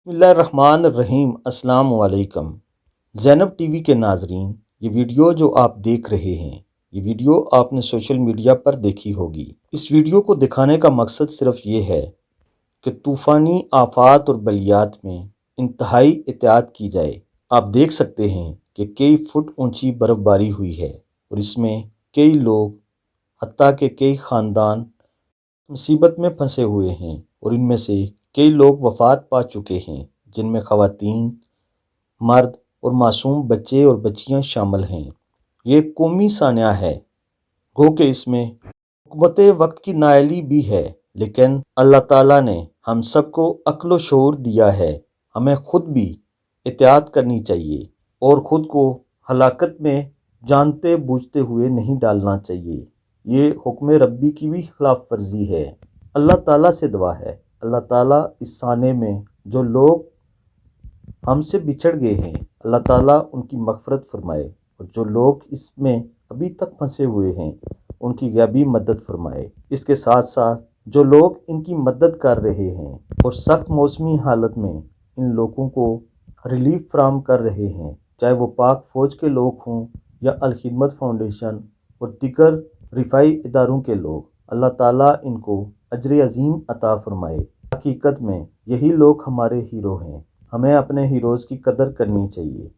بسم اللہ الرحمن الرحیم۔ السلام علیکم زینب ٹی وی کے ناظرین، یہ ویڈیو جو آپ دیکھ رہے ہیں، یہ ویڈیو آپ نے سوشل میڈیا پر دیکھی ہوگی۔ اس ویڈیو کو دکھانے کا مقصد صرف یہ ہے کہ طوفانی آفات اور بلیات میں انتہائی احتیاط کی جائے۔ آپ دیکھ سکتے ہیں کہ کئی فٹ اونچی برف باری ہوئی ہے اور اس میں کئی لوگ، حتیٰ کہ کئی خاندان مصیبت میں پھنسے ہوئے ہیں اور ان میں سے کئی لوگ وفات پا چکے ہیں، جن میں خواتین، مرد اور معصوم بچے اور بچیاں شامل ہیں۔ یہ ایک قومی سانحہ ہے، گو کہ اس میں حکمت وقت کی نااہلی بھی ہے، لیکن اللہ تعالیٰ نے ہم سب کو عقل و شعور دیا ہے۔ ہمیں خود بھی احتیاط کرنی چاہیے اور خود کو ہلاکت میں جانتے بوجھتے ہوئے نہیں ڈالنا چاہیے۔ یہ حکم ربی کی بھی خلاف ورزی ہے۔ اللہ تعالیٰ سے دعا ہے، اللہ تعالیٰ اس سانحے میں جو لوگ ہم سے بچھڑ گئے ہیں، اللہ تعالیٰ ان کی مغفرت فرمائے، اور جو لوگ اس میں ابھی تک پھنسے ہوئے ہیں ان کی غیبی مدد فرمائے۔ اس کے ساتھ ساتھ جو لوگ ان کی مدد کر رہے ہیں اور سخت موسمی حالت میں ان لوگوں کو ریلیف فراہم کر رہے ہیں، چاہے وہ پاک فوج کے لوگ ہوں یا الخدمت فاؤنڈیشن اور دیگر رفاعی اداروں کے لوگ، اللہ تعالیٰ ان کو اجر عظیم عطا فرمائے۔ حقیقت میں یہی لوگ ہمارے ہیرو ہیں، ہمیں اپنے ہیروز کی قدر کرنی چاہیے۔